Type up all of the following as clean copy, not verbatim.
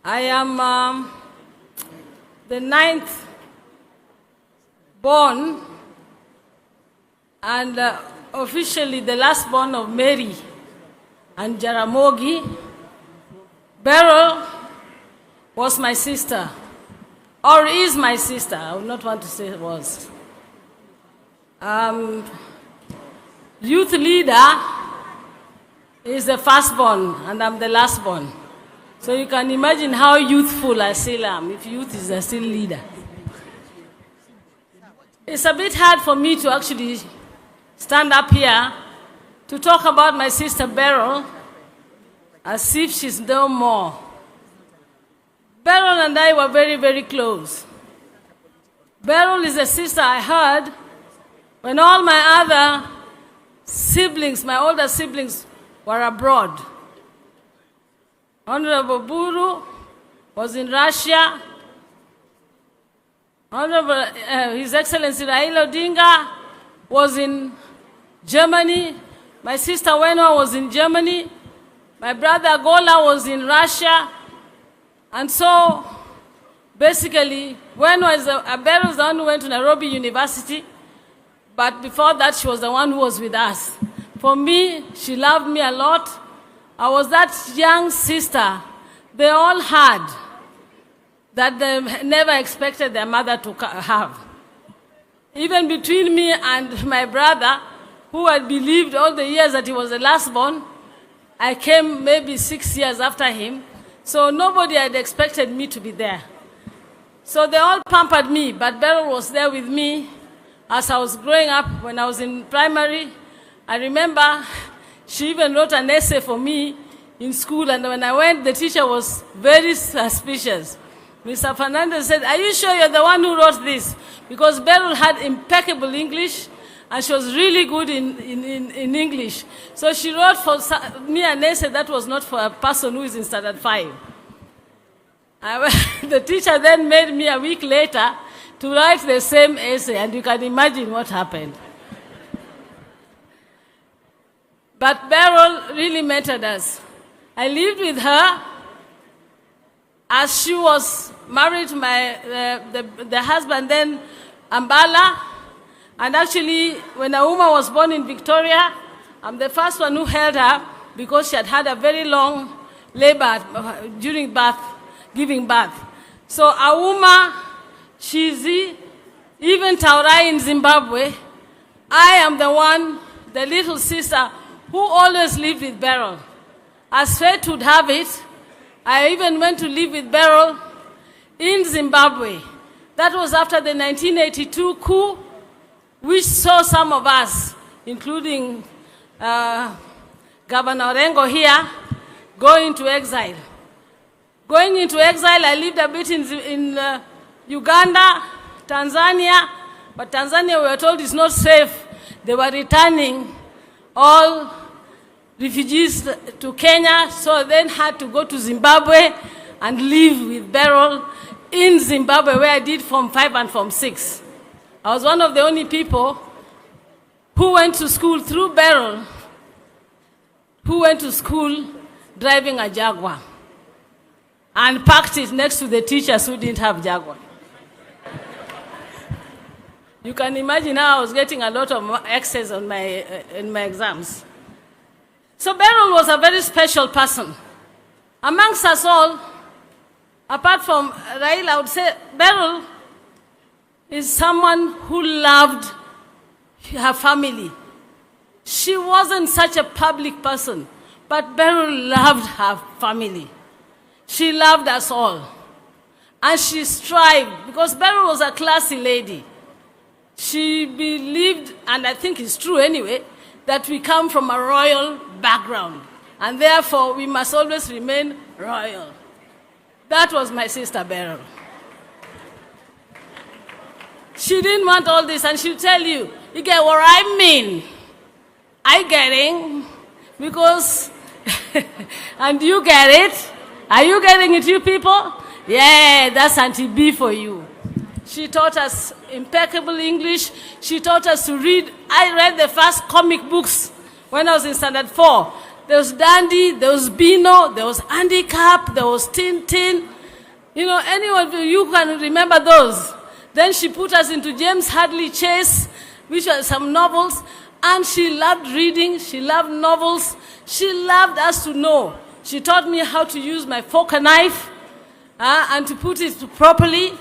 I am the 9th born and officially the last born of Mary and Jaramogi. Berryl was my sister, or is my sister. I would not want to say it was. Youth leader is the firstborn, and I'm the lastborn. So you can imagine how youthful I still am, if youth is the still leader. It's a bit hard for me to actually stand up here to talk about my sister Berryl as if she's no more. Berryl and I were very, very close. Berryl is a sister I had when all my other siblings, my older siblings, were abroad. Honorable Uhuru was in Russia. Honorable His Excellency Raila Odinga was in Germany. My sister Wenwa was in Germany. My brother Gola was in Russia. And so, basically, Wenwa is Berryl was the one who went to Nairobi University. But before that, she was the one who was with us. For me, she loved me a lot. I was that young sister they all had that they never expected their mother to have. Even between me and my brother, who had believed all the years that he was the last born, I came maybe 6 years after him. So nobody had expected me to be there. So they all pampered me, but Berryl was there with me as I was growing up. When I was in primary, I remember she even wrote an essay for me in school, and when I went, the teacher was very suspicious. Mr. Fernandez said, "Are you sure you're the one who wrote this?" Because Berryl had impeccable English, and she was really good in English. So she wrote for me an essay that was not for a person who is in standard 5. The teacher then made me a week later to write the same essay, and you can imagine what happened. But Berryl really mentored us. I lived with her as she was married to the husband then, Ambala. And actually, when Auma was born in Victoria, I'm the first one who held her because she had had a very long labor during birth, giving birth. So Auma, Chizi, even Taurai in Zimbabwe, I am the one, the little sister, who always lived with Berryl. As fate would have it, I even went to live with Berryl in Zimbabwe. That was after the 1982 coup, which saw some of us, including Governor Orengo here, go into exile. Going into exile, I lived a bit in Uganda, Tanzania, but Tanzania, we were told, is not safe. They were returning all refugees to Kenya, so I then had to go to Zimbabwe and live with Berryl in Zimbabwe, where I did Form 5 and Form 6. I was one of the only people who went to school through Berryl, who went to school driving a Jaguar and parked it next to the teachers who didn't have Jaguar. You can imagine how I was getting a lot of X's on in my exams. So Berryl was a very special person. Amongst us all, apart from Raila, I would say Berryl is someone who loved her family. She wasn't such a public person, but Berryl loved her family. She loved us all. And she strived, because Berryl was a classy lady. She believed, and I think it's true anyway, that we come from a royal background, and therefore we must always remain royal. That was my sister Berryl. She didn't want all this, and she'll tell you, you get what I mean. I getting, because, and you get it. Are you getting it, you people? Yeah, that's Auntie B for you. She taught us impeccable English. She taught us to read. I read the first comic books when I was in standard 4. There was Dandy, there was Bino, there was Andy Cap, there was Tintin. You know, any of you can remember those. Then she put us into James Hadley Chase, which were some novels, and she loved reading, she loved novels, she loved us to know. She taught me how to use my fork and knife and to put it properly,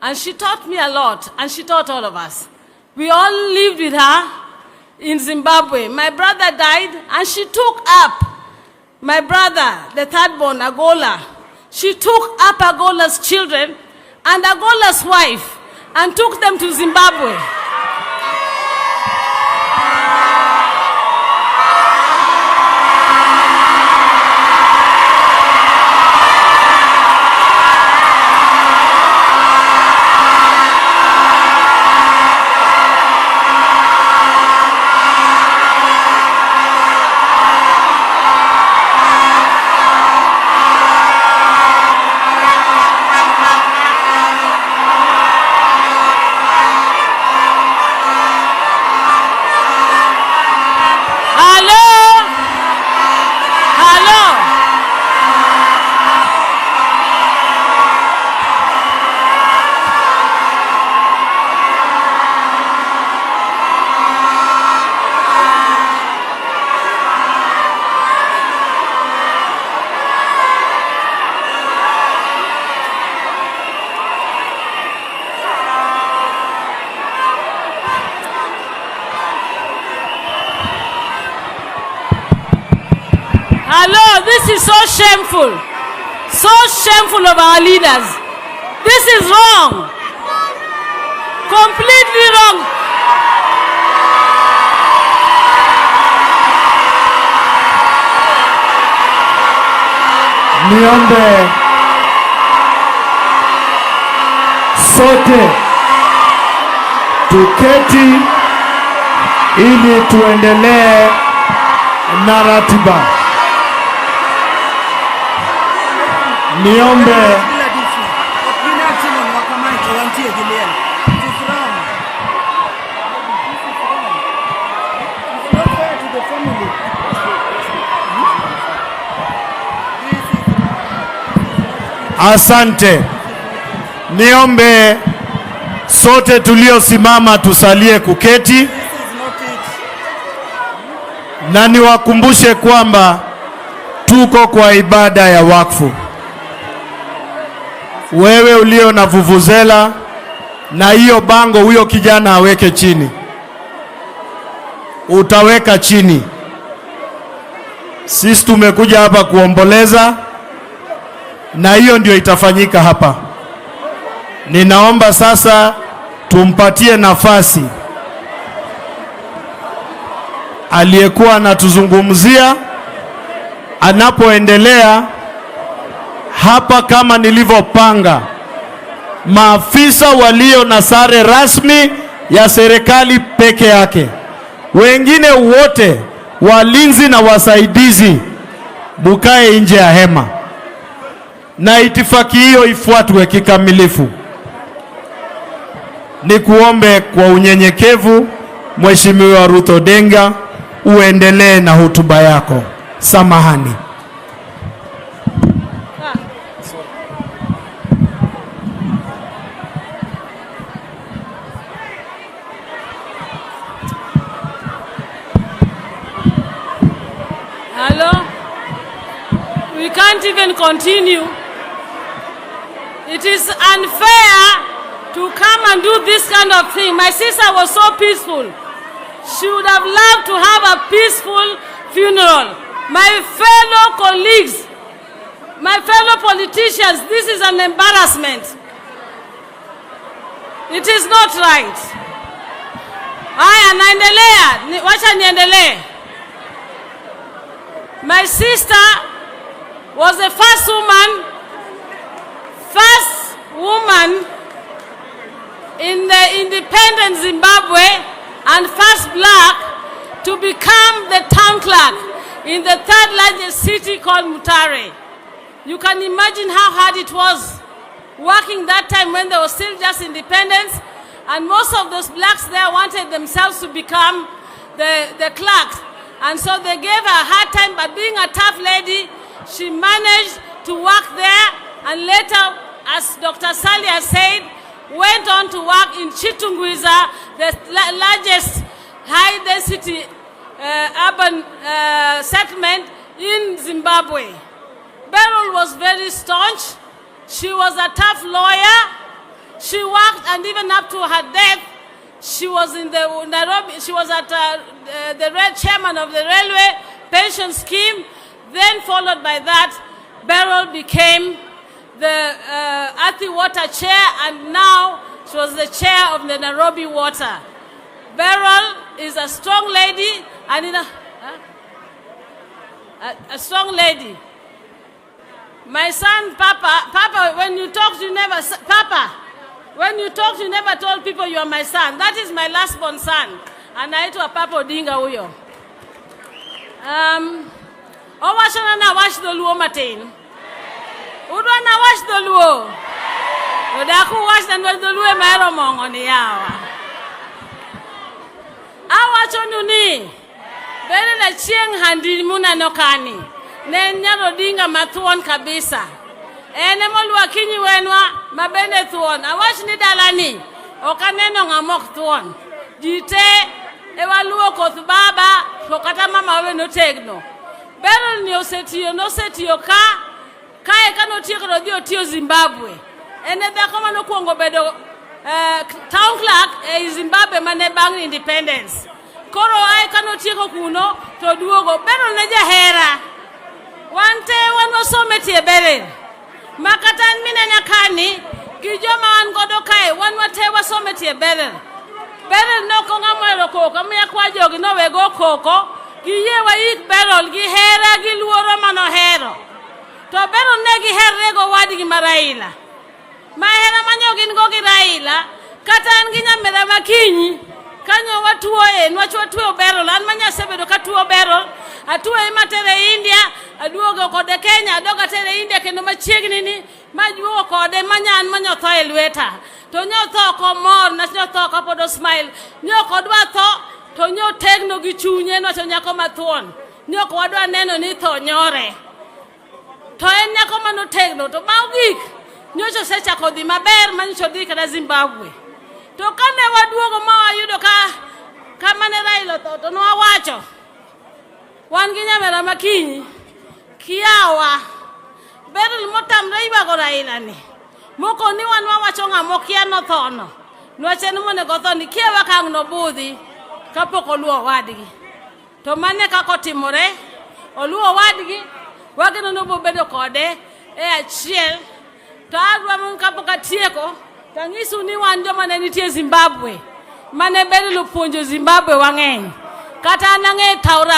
and she taught me a lot, and she taught all of us. We all lived with her in Zimbabwe. My brother died, and she took up my brother, the third born, Agola. She took up Agola's children and Agola's wife and took them to Zimbabwe. Hello, this is so shameful of our leaders. This is wrong, completely wrong. Niombe sote tuketi ili tuendelee na ratiba. Niombe asante. Niombe sote tuliosimama tusalie kuketi, na niwakumbushe kwamba tuko kwa ibada ya wakfu. Wewe ulio na vuvuzela na hiyo bango, huyo kijana aweke chini, utaweka chini. Sisi tumekuja hapa kuomboleza, na hiyo ndio itafanyika hapa. Ninaomba sasa tumpatie nafasi aliyekuwa anatuzungumzia anapoendelea hapa. Kama nilivyopanga, maafisa walio na sare rasmi ya serikali peke yake, wengine wote walinzi na wasaidizi bukae nje ya hema, na itifaki hiyo ifuatwe kikamilifu. Nikuombe kwa unyenyekevu, Mheshimiwa Ruth Odinga, uendelee na hotuba yako. Samahani. Hello? We can't even continue. It is unfair to come and do this kind of thing. My sister was so peaceful. She would have loved to have a peaceful funeral. My fellow colleagues, my fellow politicians, this is an embarrassment. It is not right. Haya, naendelea. Wacha niendelee. My sister was the first woman in the independent Zimbabwe and first black to become the town clerk in the third largest city called Mutare. You can imagine how hard it was working that time when there was still just independence, and most of those blacks there wanted themselves to become the clerks. And so they gave her a hard time, but being a tough lady, she managed to work there, and later as Dr. Sally has said, went on to work in Chitungwiza, the largest high-density urban settlement in Zimbabwe. Berryl was very staunch. She was a tough lawyer. She worked, and even up to her death, she was in the Nairobi. She was at the chairman of the railway pension scheme. Then, followed by that, Berryl became the Athi Water chair, and now she was the chair of the Nairobi Water. Berryl is a strong lady, and a strong lady. My son, Papa, when you talk, you never, you never told people you are my son. That is my last born son. And I to a Papa Odinga uyo. Owashana na wash the luo matin. Udwa na wash the luo. Udaku wash the luo maero mongo ni yawa. Awachonu ni. Bele la chieng handi muna nokani. Nenya Odinga mathuon kabisa. Ene molwa kinyi wenwa mabende thuon. Awash ni dalani. Okaneno ngamok thuon. Jite ewaluo koth baba tokata mama we no tegno. Berryl ni osetiyo kae kano tieko rodhi otiyo Zimbabwe. Ene dhako mano kuongo bedo town clerk e Zimbabwe mane bang independence. Koro ai kano tieko kuno to duogo. Berryl ne jahera. Wante wasome tie Berryl. Makatan mine nyakani kijoma wan godo kae wan wate wasome tie Berryl. Berryl no konga mwelo koko miya kwa jogi no wego koko giye wa yik Berryl gi hera gi luoro mano hero. To Berryl ne gi herre go wadi gi Raila. Ma hera manyo gin go gi Raila kata an gi nyamera makinyi kanyo watuo nwachwatuo Berryl an manya sebedo katuo Berryl atuo imatere India aduogo kode Kenya adoga tere India kendo machiegni ni majuo kode manyan manyo tho e lweta to nyo tho ko mor na nyo tho ka podo smile nyo kodwa tho to nyo tegno gi chunye no to nyako mathuon nyo ko wadwa neno ni tho nyore to en nyako mano tegno to maugik nyocho secha kodhi maber manyo dhi kada Zimbabwe to kane waduogo ma wayudo ka mane Raila to no wacho wan gi nyamera makinyi kiawa Berryl motamre ibago Raila ni moko ni wan wacho ng'amo kia no thono nwache ni mone gotho ni kiewa kang no budhi kapok oluo wadgi to mane kako timore oluo wadgi wageno no bobedo kode e achiel to adwa mon kapok atieko tangisu ni wan joma ne nitie Zimbabwe mane Berryl puonjo Zimbabwe wang'eny kata nang'e taura